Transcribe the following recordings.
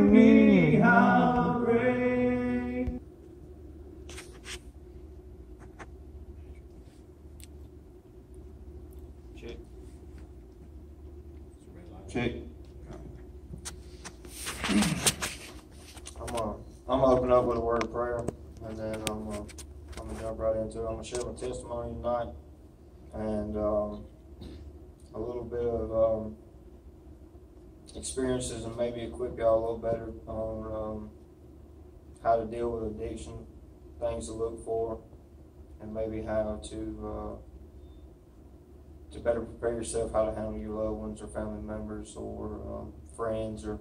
me how great. Check. Check. I'm gonna open up with a word of prayer, and then I'm gonna jump right into it. I'm gonna share my testimony tonight, and a little bit of experiences, and maybe equip y'all a little better on how to deal with addiction, things to look for, and maybe how to better prepare yourself how to handle your loved ones or family members or friends or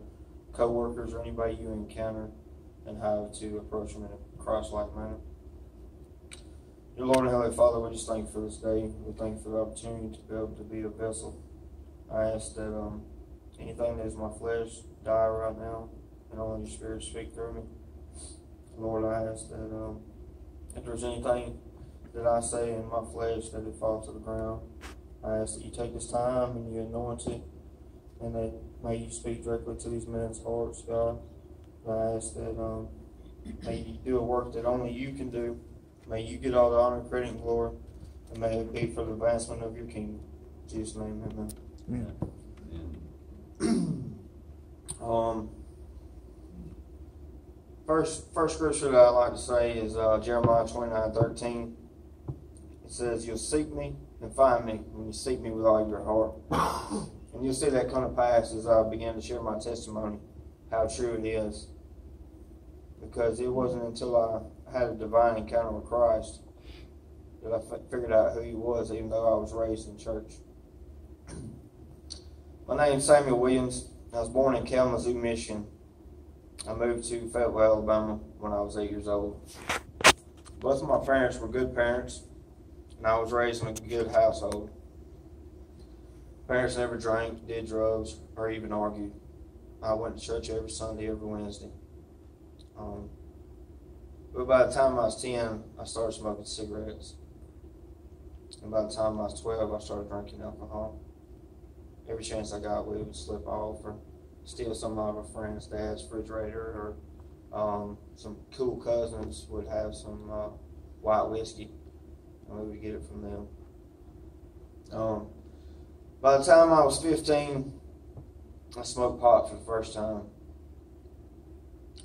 co-workers or anybody you encounter, and how to approach them in a Christ-like manner. Dear Lord and Heavenly Father, we just thank you for this day. We thank you for the opportunity to be able to be a vessel. I ask that anything that is my flesh die right now, and only your Spirit speak through me. Lord, I ask that if there's anything that I say in my flesh that it falls to the ground, I ask that you take this time and you anoint it, and that may you speak directly to these men's hearts, God. I ask that may you do a work that only you can do. May you get all the honor, credit, and glory, and may it be for the advancement of your kingdom. In Jesus' name, amen. First scripture that I like to say is Jeremiah 29:13. It says, "You'll seek me and find me when you seek me with all your heart." And you'll see that come to pass as I begin to share my testimony, how true it is. Because it wasn't until I had a divine encounter with Christ that I figured out who he was, even though I was raised in church. My name is Samuel Williams. I was born in Kalamazoo, Michigan. I moved to Fayetteville, Alabama when I was 8 years old. Both of my parents were good parents, and I was raised in a good household. Parents never drank, did drugs, or even argued. I went to church every Sunday, every Wednesday. But by the time I was 10, I started smoking cigarettes. And by the time I was 12, I started drinking alcohol. Every chance I got, we would slip off or steal some of our friends' dad's refrigerator, or some cool cousins would have some white whiskey, and we would get it from them. By the time I was 15, I smoked pot for the first time.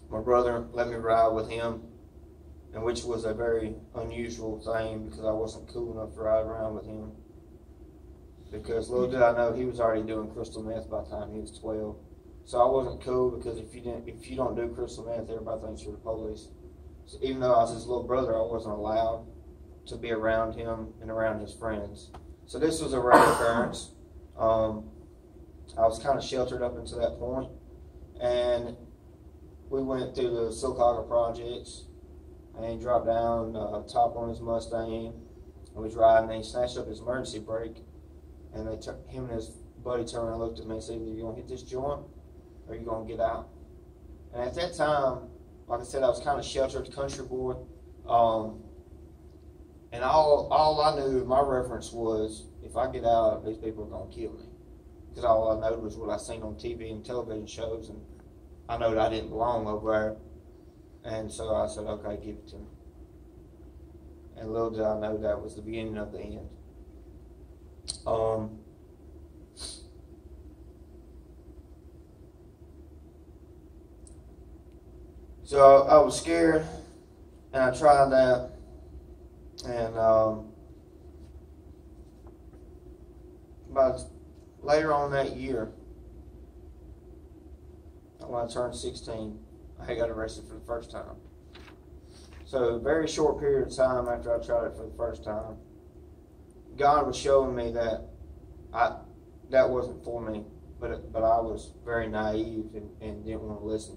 My brother let me ride with him, and which was a very unusual thing because I wasn't cool enough to ride around with him. Because little did I know he was already doing crystal meth by the time he was 12. So I wasn't cool because if you don't do crystal meth, everybody thinks you're the police. So even though I was his little brother, I wasn't allowed to be around him and around his friends. So this was a rare occurrence. I was kind of sheltered up until that point, and we went through the Silcaga projects, and he dropped down top on his Mustang, and was riding, and he snatched up his emergency brake, and him and his buddy turned around and looked at me and said, "Either you gonna hit this joint, or you gonna get out?" And at that time, like I said, I was kind of sheltered country boy, and all I knew, my reference was, if I get out, these people are gonna kill me. Because all I knew was what I seen on TV and television shows, and I know that I didn't belong over there. And so I said, okay, give it to me. And little did I know that was the beginning of the end. So I was scared, and I tried that, and about later on that year, when I turned 16, I got arrested for the first time. So a very short period of time after I tried it for the first time, God was showing me that that wasn't for me, but I was very naive and didn't want to listen.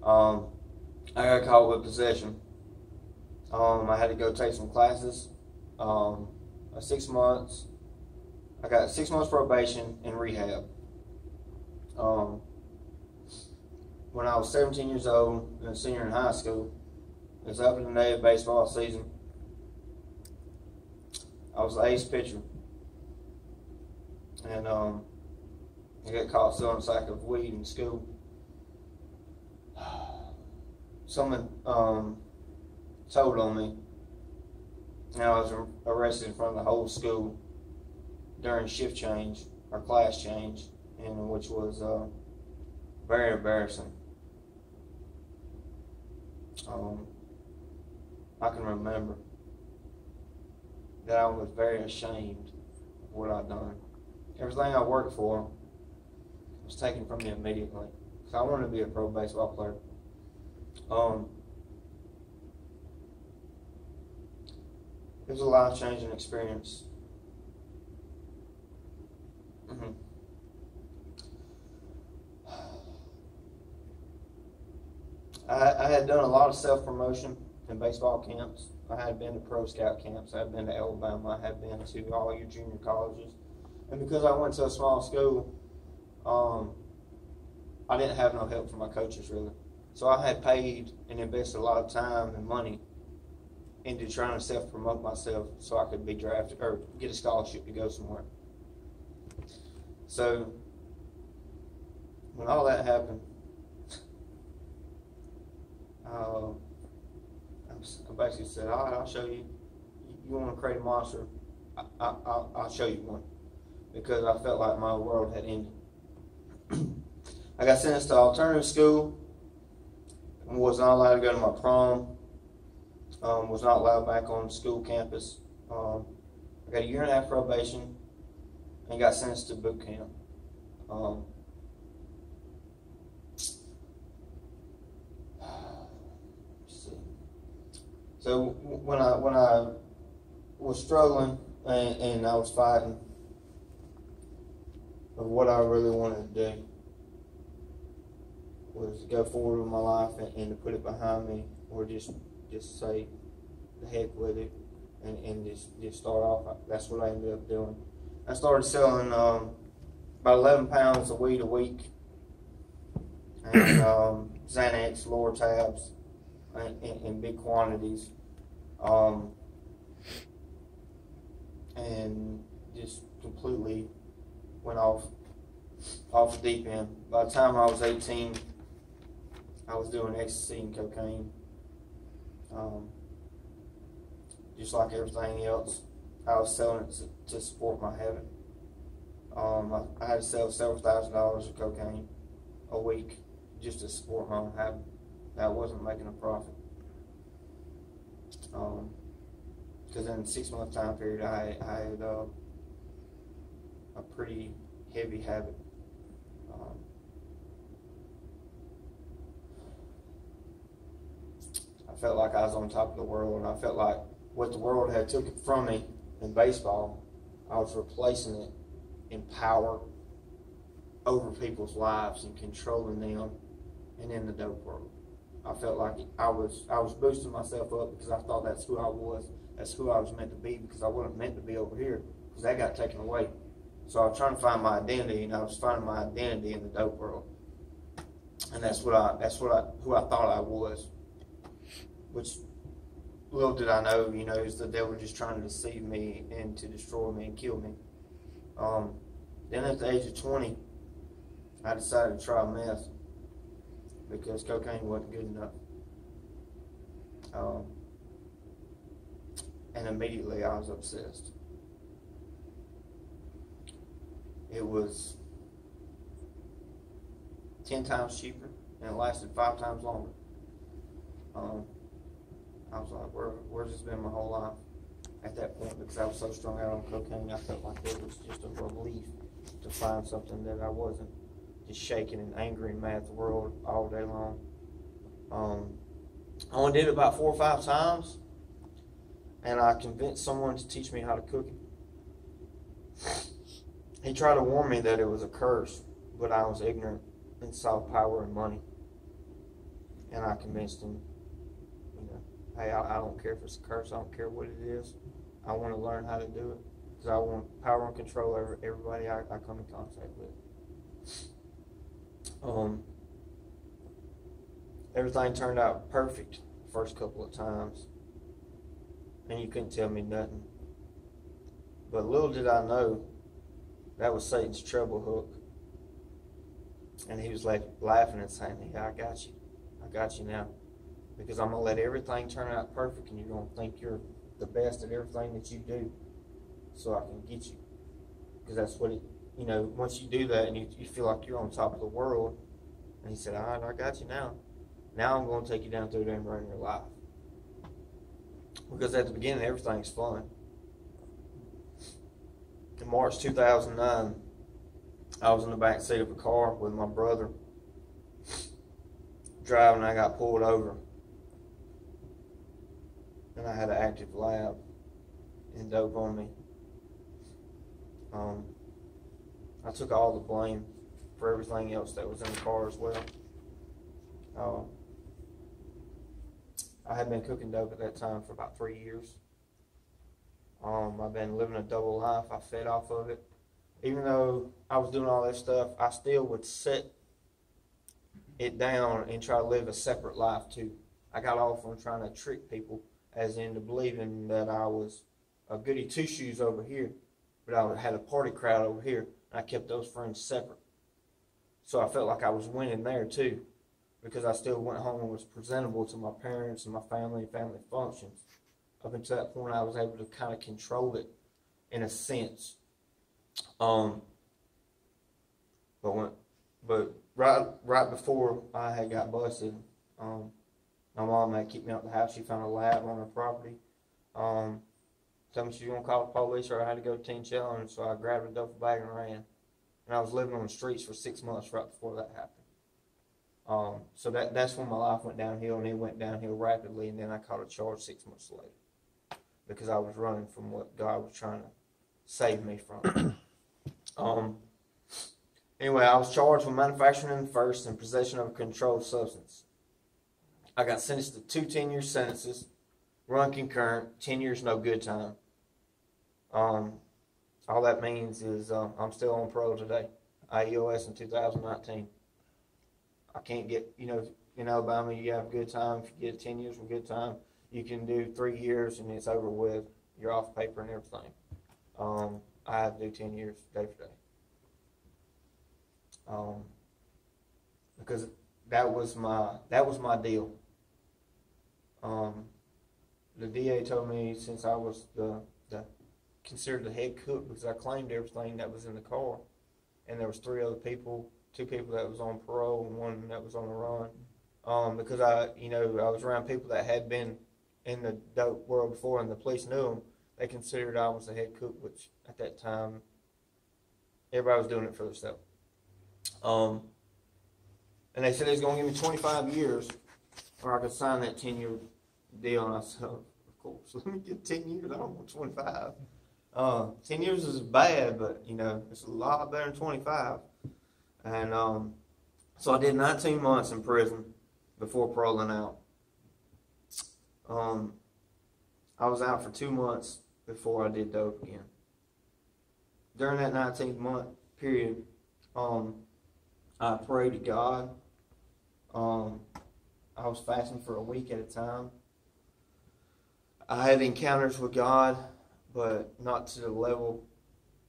I got caught with possession. I had to go take some classes. 6 months. I got 6 months probation and rehab. When I was 17 years old and a senior in high school, it was opening day of baseball season. I was the ace pitcher, and I got caught selling a sack of weed in school. someone told on me, and I was arrested in front of the whole school during shift change or class change, and which was very embarrassing. I can remember that I was very ashamed of what I'd done. Everything I worked for was taken from me immediately, because I wanted to be a pro baseball player. It was a life-changing experience. I had done a lot of self-promotion in baseball camps. I had been to pro scout camps. I had been to Alabama. I had been to all your junior colleges. And because I went to a small school, I didn't have no help from my coaches, really. So I had paid and invested a lot of time and money into trying to self-promote myself so I could be drafted or get a scholarship to go somewhere. So when all that happened, I basically said, all right, I'll show you. You want to create a monster? I'll show you one. Because I felt like my world had ended. I got sentenced to alternative school. Was not allowed to go to my prom. Was not allowed back on school campus. I got a 1.5 year probation and got sentenced to boot camp. So when I was struggling and I was fighting of what I really wanted to do was to go forward with my life and to put it behind me, or just say the heck with it and just start off. That's what I ended up doing. I started selling about 11 pounds of weed a week, and Xanax, lower tabs, in big quantities, and just completely went off the deep end. By the time I was 18, I was doing ecstasy and cocaine. Just like everything else, I was selling it to support my habit. I had to sell several $1,000s of cocaine a week just to support my habit. I wasn't making a profit. Because in a 6-month time period, I had a pretty heavy habit. I felt like I was on top of the world, and I felt like what the world had took it from me in baseball, I was replacing it in power over people's lives and controlling them, and in the dope world. I felt like I was boosting myself up because I thought that's who I was. That's who I was meant to be, because I wasn't meant to be over here, because that got taken away. So I was trying to find my identity, and I was finding my identity in the dope world. And who I thought I was. Which, little did I know, is the devil just trying to deceive me and to destroy me and kill me. Then at the age of 20, I decided to try meth because cocaine wasn't good enough. And immediately I was obsessed. It was 10 times cheaper, and it lasted 5 times longer. I was like, where's this been my whole life? At that point, because I was so strung out on cocaine, I felt like it was just a relief to find something that I wasn't just shaking and angry and mad at the world all day long. I only did it about 4 or 5 times, and I convinced someone to teach me how to cook it. He tried to warn me that it was a curse, but I was ignorant and saw power in money. And I convinced him, hey, I don't care if it's a curse, I don't care what it is. I want to learn how to do it, because I want power and control over everybody I come in contact with. Everything turned out perfect the first couple of times, and you couldn't tell me nothing. But little did I know, that was Satan's treble hook. And he was like laughing and saying, yeah, I got you now. because I'm going to let everything turn out perfect, and you're going to think you're the best at everything that you do so I can get you. Because that's what it, once you do that and you feel like you're on top of the world, and he said, all right, I got you now. Now I'm going to take you down through there and run your life. Because at the beginning, everything's fun. In March 2009, I was in the back seat of a car with my brother driving, and I got pulled over. And I had an active lab and dope on me. I took all the blame for everything else that was in the car as well. I had been cooking dope at that time for about 3 years. I've been living a double life. I fed off of it. Even though I was doing all this stuff, I still would set it down and try to live a separate life too. I got off on trying to trick people, as into believing that I was a goody two-shoes over here, but I had a party crowd over here, and I kept those friends separate. So I felt like I was winning there too, because I still went home and was presentable to my parents and my family and family functions. Up until that point, I was able to kind of control it in a sense. But right before I had got busted, my mom had kicked me out of the house. She found a lab on her property. Told me she was going to call the police or I had to go to Teen Challenge, so I grabbed a duffel bag and ran. And I was living on the streets for 6 months right before that happened. So that's when my life went downhill, and it went downhill rapidly, and then I caught a charge 6 months later because I was running from what God was trying to save me from. Anyway, I was charged with manufacturing in the first and possession of a controlled substance. I got sentenced to 2 10-year sentences, run concurrent, 10 years no good time. All that means is I'm still on parole today. IEOS in 2019. I can't get, in Alabama, you have good time. If you get 10 years with good time, you can do 3 years and it's over with. You're off paper and everything. I have to do 10 years day for day. Because that was my deal. The DA told me since I was considered the head cook, because I claimed everything that was in the car, and there was 3 other people, 2 people that was on parole and 1 that was on the run. Because I was around people that had been in the dope world before, and the police knew them. They considered I was the head cook, which at that time everybody was doing it for themselves. And they said they was going to give me 25 years, or I could sign that 10-year deal. And I said, of course, let me get 10 years. I don't want 25. 10 years is bad, but it's a lot better than 25. And so I did 19 months in prison before paroling out. I was out for 2 months before I did dope again. During that 19-month period, I prayed to God. I was fasting for a week at a time. I had encounters with God, but not to the level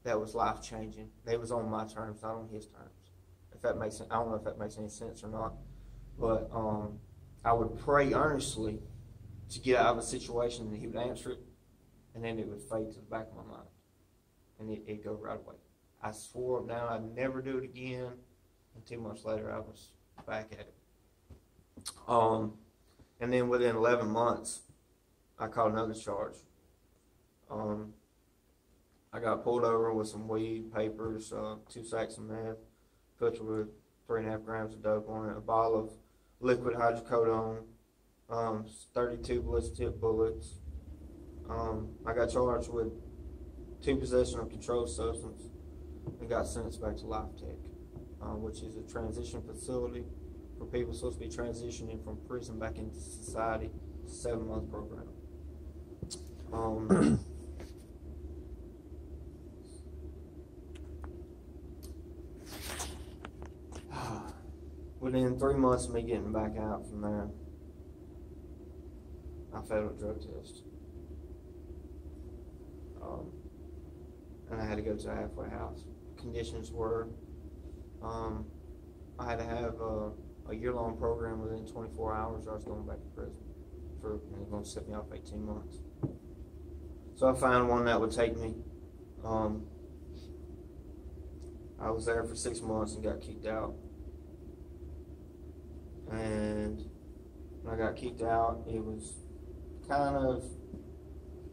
that was life-changing. They was on my terms, not on His terms. If that makes sense. I don't know if that makes any sense or not. But I would pray earnestly to get out of a situation, and He would answer it, and then it would fade to the back of my mind, and it'd go right away. I swore up down I'd never do it again, and 2 months later I was back at it. And then within 11 months, I caught another charge. I got pulled over with some weed, papers, 2 sacks of meth, put with 3.5 grams of dope on it, a bottle of liquid hydrocodone, 32 ballistic bullets. I got charged with 2 possession of controlled substance and got sentenced back to Life Tech, which is a transition facility for people supposed to be transitioning from prison back into society. It's a 7-month program. Within 3 months of me getting back out from there, I failed a drug test. And I had to go to a halfway house. Conditions were, I had to have a a year-long program within 24 hours, or I was going back to prison. And it was going to set me off 18 months. So I found one that would take me. I was there for 6 months and got kicked out. And when I got kicked out, it was kind of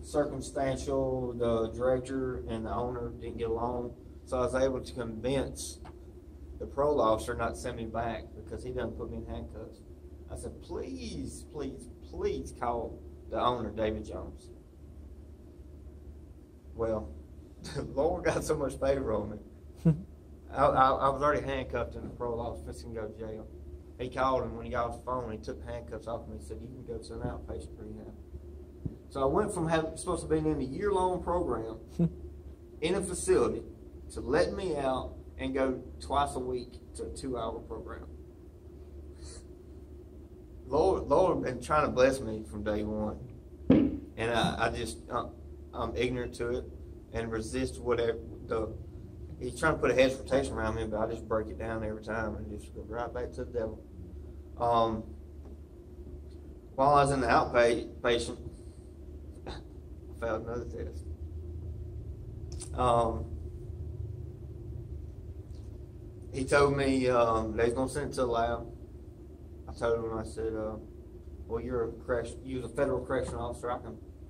circumstantial. The director and the owner didn't get along, so I was able to convince the parole officer not to send me back because he done put me in handcuffs. I said, please, please, please call the owner, David Jones. Well, the Lord got so much favor on me. I was already handcuffed in the parole office, fixing to go to jail. He called him when he got off the phone. He took the handcuffs off me and said, you can go to an outpatient rehab. So I went from supposed to be in a year-long program in a facility to letting me out and go twice a week to a 2-hour program. Lord been trying to bless me from day one. And I'm ignorant to it and resist whatever he's trying to put a hedge of protection around me, but I just break it down every time and just go right back to the devil. While I was in the outpatient, I failed another test. He told me they was gonna send it to the lab. I told him, I said, well, you was a federal correctional officer. I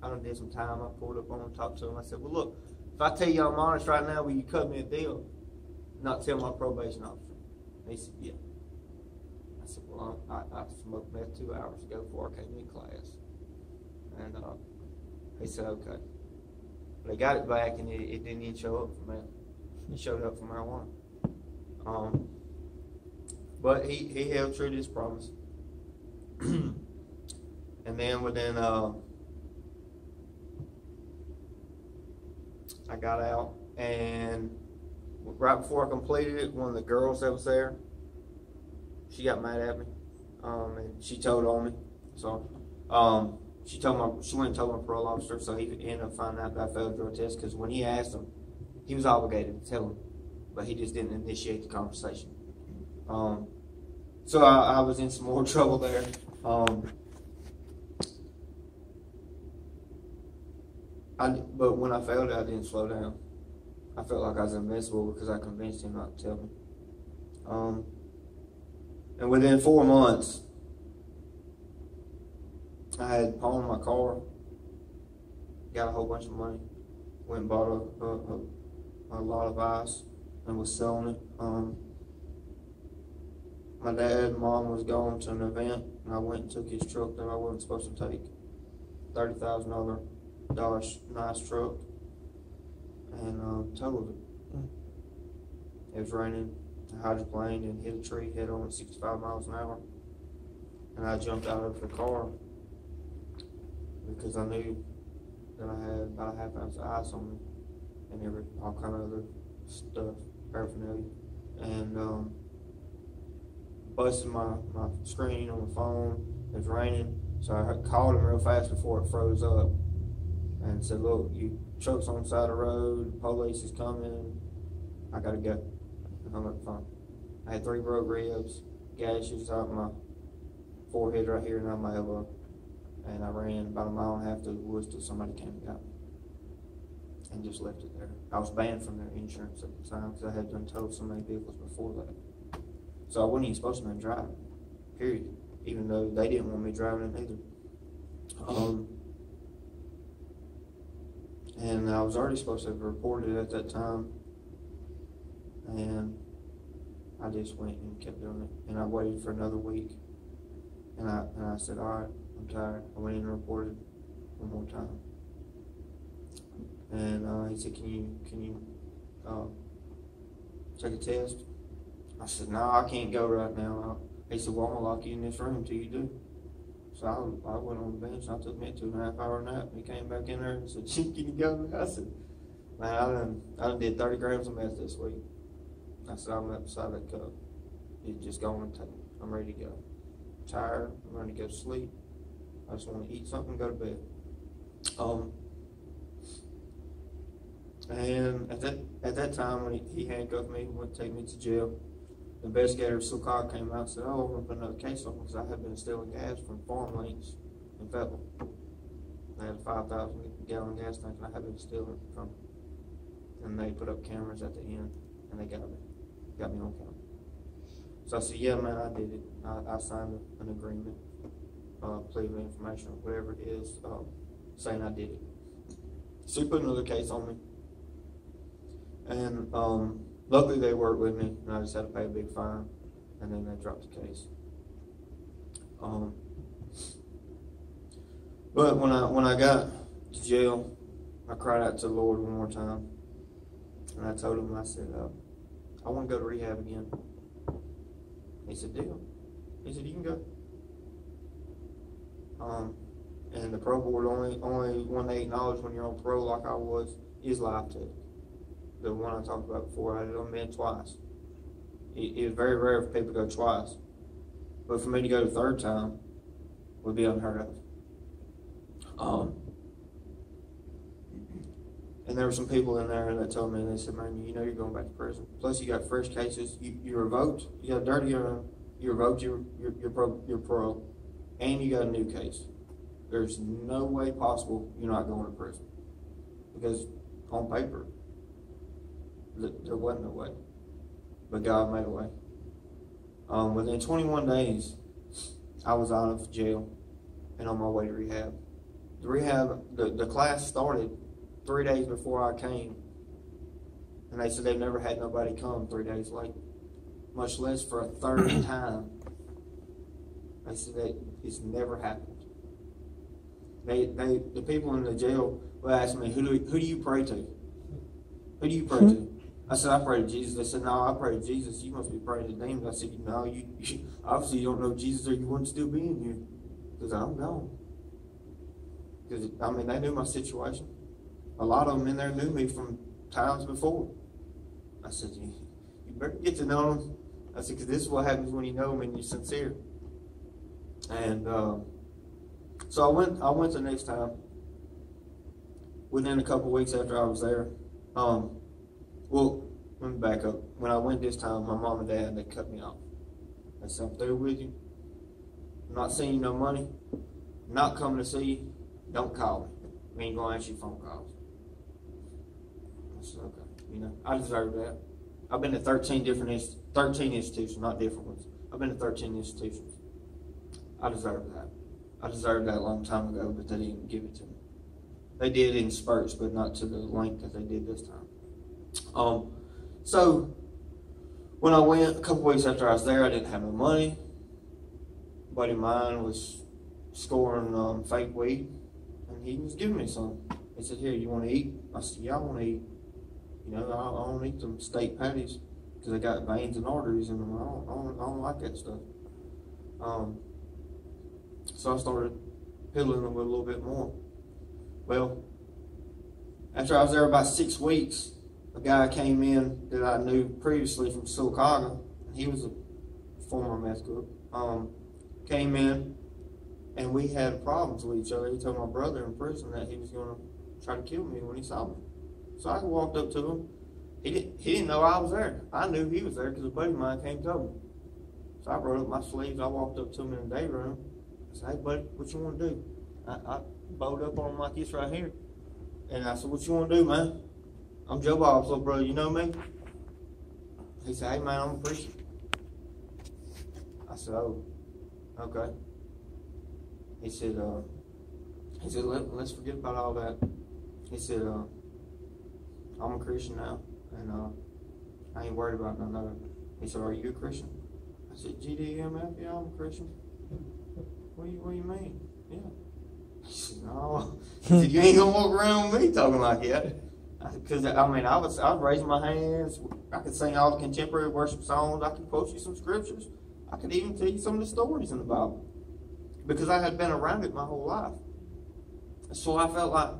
done did some time. I pulled up on him, talked to him. I said, well, look, if I tell you I'm honest right now, will you cut me a deal? Not tell my probation officer. And he said, yeah. I said, well, I smoked meth 2 hours ago before I came in class. And he said, okay. They got it back, and it didn't even show up for meth. It showed up for marijuana. But he held true to his promise. And then within I got out, and right before I completed it, one of the girls that was there, she got mad at me, and she told on me. So she went and told my parole officer, so he ended up finding out that I failed the drug test, because when he asked him, he was obligated to tell him, but he just didn't initiate the conversation. So I was in some more trouble there. But when I failed it, I didn't slow down. I felt like I was invincible because I convinced him not to tell me. And within 4 months, I had pawned my car, got a whole bunch of money, went and bought a lot of ice, and was selling it. My dad and mom was going to an event, and I went and took his truck that I wasn't supposed to take, $30,000 nice truck, and totaled it. It was raining, I hydroplaned and hit a tree head on at 65 miles an hour, and I jumped out of the car because I knew that I had about a half ounce of ice on me and all kind of other stuff, paraphernalia, and busted my screen on the phone. It was raining, so I called him real fast before it froze up and said, look, you truck's on the side of the road, the police is coming, I gotta go. And hung up the phone. I had 3 broke ribs, gashes out my forehead right here and out my elbow, and I ran about 1.5 miles through the woods till somebody came and got me and just left it there. I was banned from their insurance at the time because I had done towed so many vehicles before that. So I wasn't even supposed to be driving, period, even though they didn't want me driving it either. And I was already supposed to have reported it at that time, and I just went and kept doing it. And I waited for another week, and I said, all right, I'm tired. I went in and reported one more time. And he said, can you take a test? I said, no, I can't go right now. He said, well, I'm going to lock you in this room until you do. So I went on the bench, and I took me a 2.5 hour nap. He came back in there and said, can you go now? I said, man, I done did 30 grams of meth this week. I said, I'm up beside that cup. You just go on and take it. I'm ready to go. I'm tired. I'm ready to go to sleep. I just want to eat something and go to bed. And at that time, when he handcuffed me, he went to take me to jail. the investigator of Silcock came out and said, "Oh, we're going to put another case on because I have been stealing gas from farm links in Fayetteville. They had a 5,000-gallon gas tank, and I have been stealing it from them." And they put up cameras at the end, and they got me on camera. So I said, "Yeah, man, I did it. I signed an agreement, plea of information, or whatever it is, saying I did it." So he put another case on me. And luckily they worked with me, and I just had to pay a big fine, and then they dropped the case. But when I got to jail, I cried out to the Lord one more time, and I told him, I said, "I want to go to rehab again." He said, "Deal." He said, "You can go." And the parole board only one they acknowledge when you're on parole, like I was, is life test. The one I talked about before, I had it on been twice. It is very rare for people to go twice, but for me to go the third time would be unheard of. And there were some people in there that told me, they said, "Man, you know you're going back to prison. Plus you got fresh cases. You revoked. You got dirty. You revoked your parole, and you got a new case. There's no way possible you're not going to prison, because on paper there wasn't no way, but God made a way." Within 21 days, I was out of jail and on my way to rehab. The class started 3 days before I came, and they said they've never had nobody come 3 days late, much less for a third time. They said that it's never happened. The people in the jail would ask me, who do you pray to? Who do you pray to? I said, "I pray to Jesus." They said, "No, I pray to Jesus. You must be praying to demons." I said, "No, you obviously you don't know Jesus, or you wouldn't still be in here, because I'm gone." Because they knew my situation. A lot of them in there knew me from times before. I said, "You better get to know them." I said, "Because this is what happens when you know them and you're sincere." And so I went the next time. Within a couple of weeks after I was there, well, let me back up. When I went this time, my mom and dad, they cut me off. They said, "I'm through with you. I'm not sending you no money. I'm not coming to see you. Don't call me. We ain't going to answer your phone calls." I said, "Okay. I deserve that. I've been to 13 institutions, not different ones. I've been to 13 institutions. I deserve that. I deserved that a long time ago, but they didn't give it to me. They did in spurts, but not to the length that they did this time." So when I went a couple weeks after I was there, I didn't have no money. A buddy of mine was scoring fake weed, and he was giving me some. He said, "Here, you want to eat?" I said, "Yeah, I want to eat. I don't eat them steak patties because they got veins and arteries in them. I don't like that stuff." So I started piddling them with a little bit more. Well, after I was there about 6 weeks, a guy came in that I knew previously from Sylacauga. He was a former meth cook. Came in, and we had problems with each other. He told my brother in prison that he was going to try to kill me when he saw me. So I walked up to him. He didn't know I was there. I knew he was there because a buddy of mine came and told me. So I rolled up my sleeves. I walked up to him in the day room. I said, "Hey, buddy, what you want to do?" I bowed up on him like this right here. And I said, "What you want to do, man? I'm Joe Bob's little brother. You know me?" He said, "Hey, man, I'm a preacher." I said, "Oh, okay." He said, let's forget about all that." He said, "I'm a Christian now, and I ain't worried about none of it." He said, "Are you a Christian?" I said, "GDMF, yeah, I'm a Christian." What do you mean?" "Yeah." He said, "No." He said, "You ain't gonna walk around with me talking like that." Because I was raising my hands. I could sing all the contemporary worship songs. I could quote you some scriptures. I could even tell you some of the stories in the Bible, because I had been around it my whole life. So I felt like,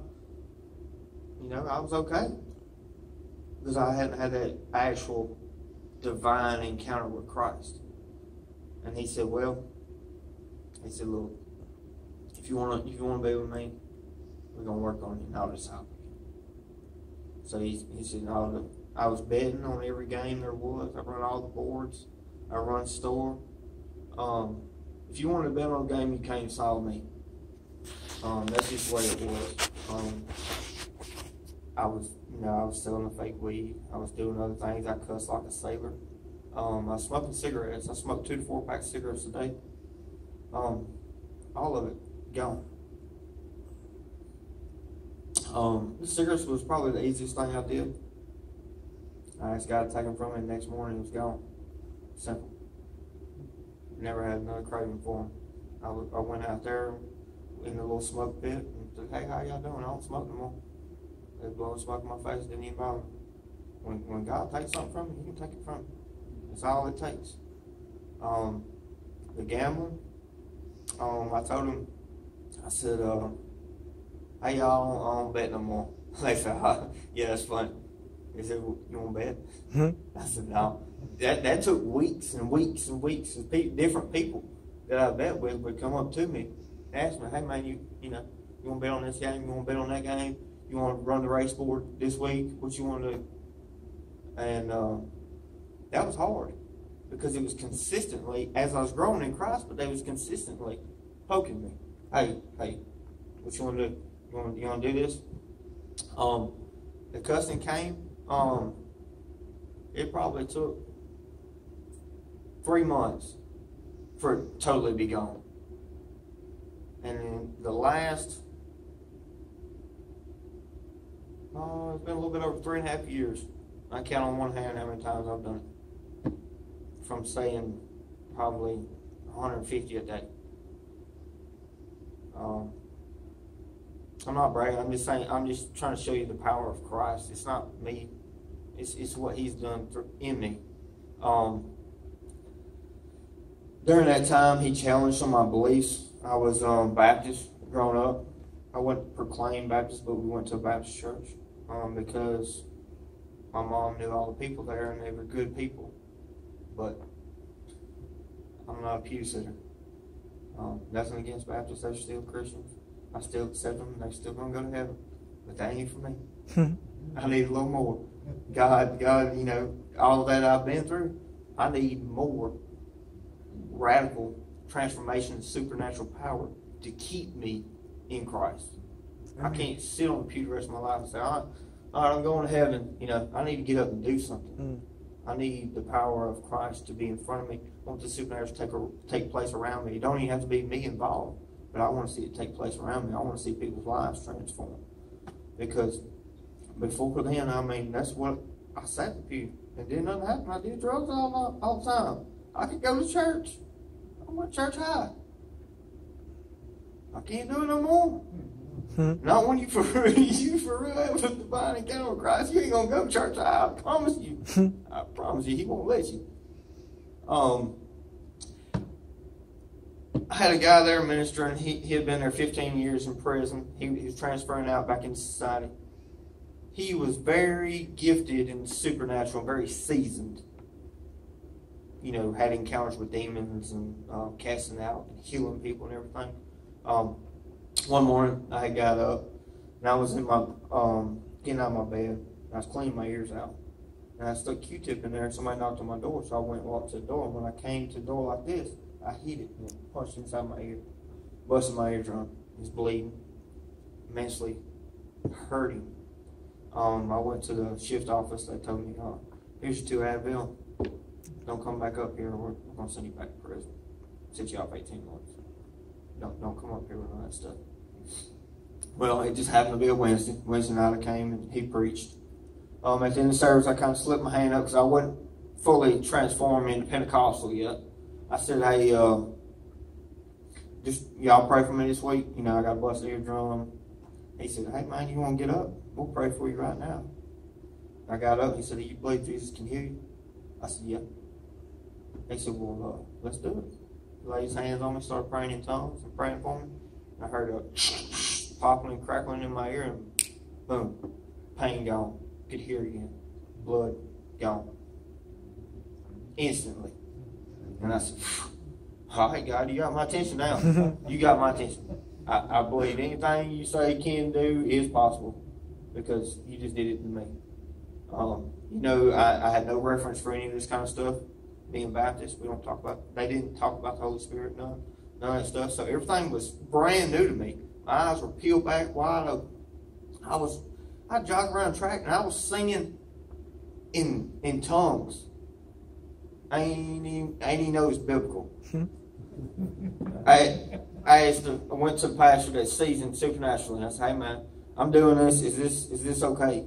I was okay, because I hadn't had that actual divine encounter with Christ. And he said, "Look, if you want to be with me, we're gonna work on you, and I'll disciple you." So he said, I was betting on every game there was. I run all the boards. I run a store. If you want to bet on a game, you can't solve me. That's just the way it was. I was selling the fake weed. I was doing other things. I cussed like a sailor. I was smoking cigarettes. I smoked 2 to 4 packs of cigarettes a day. All of it gone. The cigarettes was probably the easiest thing I did. I just got to take them from me. The next morning it was gone. Simple. Never had another craving for them. I went out there in the little smoke pit and said, "Hey, how y'all doing? I don't smoke no more." They blowing smoke in my face. Didn't even bother me. When God takes something from you, He can take it from you. That's all it takes. The gambling. I told him. I said, "Hey, y'all, I don't bet no more." They said, "Yeah, that's funny." He said, "You want to bet?" I said, "No." That took weeks and weeks and weeks. And different people that I bet with would come up to me, ask me, "Hey man, you want to bet on this game? You want to bet on that game? You want to run the race board this week? What you want to do?" And that was hard because it was consistently, as I was growing in Christ, but they was consistently poking me. Hey, what you want to do? You want to do this? The cussing came. It probably took 3 months for it to totally be gone. And then the last, it's been a little bit over 3.5 years. I count on one hand how many times I've done it. From saying probably 150 a day. I'm not bragging. I'm just saying. I'm just trying to show you the power of Christ. It's not me. It's what He's done in me. During that time, He challenged some of my beliefs. I was Baptist growing up. I wasn't proclaimed Baptist, but we went to a Baptist church because my mom knew all the people there, and they were good people. But I'm not a pew sitter. Nothing against Baptists. They're still Christians. I still accept them. They're still going to go to heaven. But that ain't for me. I need a little more. God, all that I've been through, I need more radical transformation and supernatural power to keep me in Christ. I can't sit on the pew the rest of my life and say, all right, I'm going to heaven. I need to get up and do something. I need the power of Christ to be in front of me. I want the supernatural to take place around me. It don't even have to be me involved, but I want to see it take place around me. I want to see people's lives transformed. Because before then, that's what I sat in the pew. And then nothing happened. I did drugs all the time. I could go to church. I went to church high. I can't do it no more. Not when you for real have a divine encounter with Christ. You ain't gonna go to church high. I promise you. I promise you, He won't let you. I had a guy there ministering. He had been there 15 years in prison. He was transferring out back into society. He was very gifted and supernatural, very seasoned. Had encounters with demons and casting out and healing people and everything. One morning I had got up and I was in my getting out of my bed. I was cleaning my ears out. And I stuck Q-tip in there and somebody knocked on my door. So I went and walked to the door. And when I came to the door like this, I hit it and it punched inside my ear. Busted my eardrum. It was bleeding. Immensely hurting. I went to the shift office. They told me, here's your 2 Advil. Don't come back up here. We're going to send you back to prison. Set you off 18 months. Don't come up here with all that stuff. Well, it just happened to be a Wednesday. Wednesday night I came and he preached. At the end of the service, I kind of slipped my hand up because I wasn't fully transformed into Pentecostal yet. I said, hey, just y'all pray for me this week. I got a busted eardrum. He said, hey, man, you want to get up? We'll pray for you right now. I got up. He said, do you believe Jesus can heal you? I said, yeah. He said, well, let's do it. He laid his hands on me, started praying in tongues and praying for me. And I heard a popping and crackling in my ear, and boom, pain gone. Could hear again. Blood gone. Instantly. And I said, all right, God, you got my attention now. You got my attention. I believe anything you say can do is possible because you just did it to me. I had no reference for any of this kind of stuff. being Baptist, they didn't talk about the Holy Spirit, none of that stuff. So everything was brand new to me. My eyes were peeled back wide open. I jogged around the track and I was singing in tongues. I ain't even know it's biblical. I went to the pastor that seasoned supernaturally, and I said, "Hey man, I'm doing this. Is this okay?"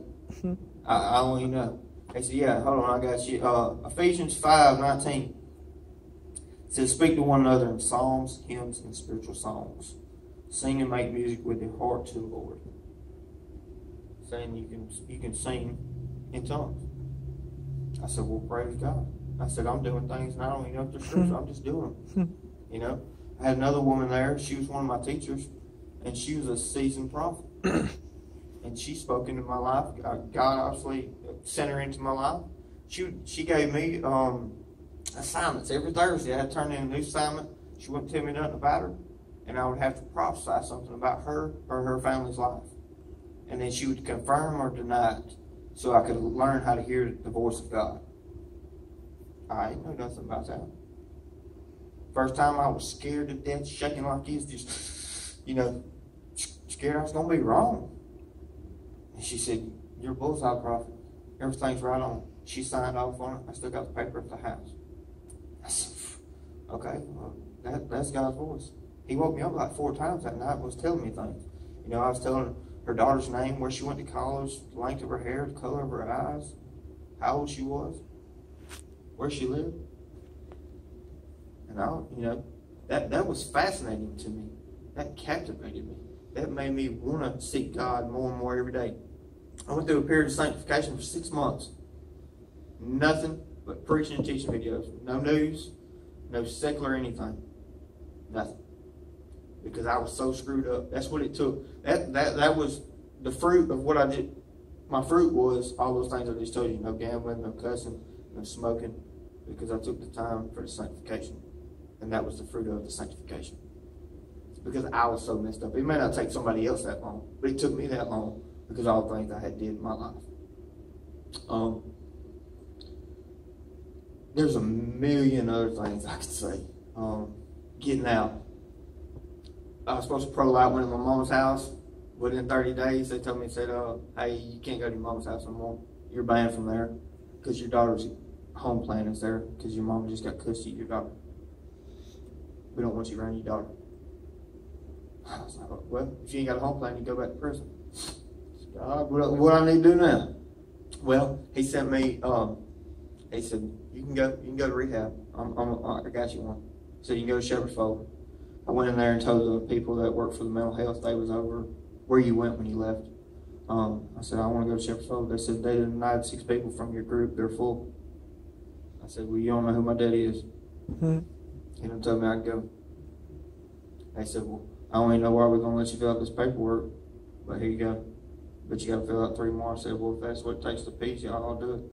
I don't even know. He said, "Yeah, hold on, I got you." Ephesians 5:19 says, "Speak to one another in psalms, hymns, and spiritual songs. Sing and make music with your heart to the Lord." Saying you can sing in tongues. I said, "Well, praise God." I said, "I'm doing things and I don't even know if they're scripture. I'm just doing them." You know, I had another woman there. She was one of my teachers, and she was a seasoned prophet. And she spoke into my life. God obviously sent her into my life. She gave me assignments every Thursday. I had to turn in a new assignment. She wouldn't tell me nothing about her, and I would have to prophesy something about her or her family's life. And then she would confirm or deny it, so I could learn how to hear the voice of God. I didn't know nothing about that. First time I was scared to death, shaking like this, just, scared I was going to be wrong. And she said, "You're a bullseye prophet. Everything's right on." She signed off on it. I still got the paper at the house. I said, "Okay, well, that's God's voice." He woke me up like 4 times that night and was telling me things. I was telling her daughter's name, where she went to college, the length of her hair, the color of her eyes, how old she was, where she lived. And that was fascinating to me. That captivated me. That made me want to seek God more and more every day. I went through a period of sanctification for 6 months. Nothing but preaching and teaching videos. No news, no secular anything. Nothing. Because I was so screwed up. That's what it took. That was the fruit of what I did. My fruit was all those things I just told you. No gambling, no cussing, no smoking. Because I took the time for the sanctification. And that was the fruit of the sanctification. Because I was so messed up. It may not take somebody else that long, but it took me that long because of all the things I had did in my life. There's a million other things I could say. Getting out. I was supposed to pro out went to my mom's house. Within 30 days, they told me, "Hey, you can't go to your mom's house no more. You're banned from there because your daughter's home plan is there because your mom just got custody of your daughter. We don't want you around your daughter." I was like, "Well, if you ain't got a home plan, you go back to prison." God, what do I need to do now? Well, he sent me. He said, "You can go to rehab. I got you one." So you can go to Shepherd's Fold. I went in there and told the people that work for the mental health, they was over where you went when you left. I said, "I want to go to Shepherd's Fold." They said, "They denied 6 people from your group. They're full." I said, "Well, you don't know who my daddy is." And they told me I could go. They said, "Well, I don't even know why we're going to let you fill out this paperwork, but here you go. But you got to fill out 3 more." I said, "Well, if that's what it takes to peace, y'all, I'll do it."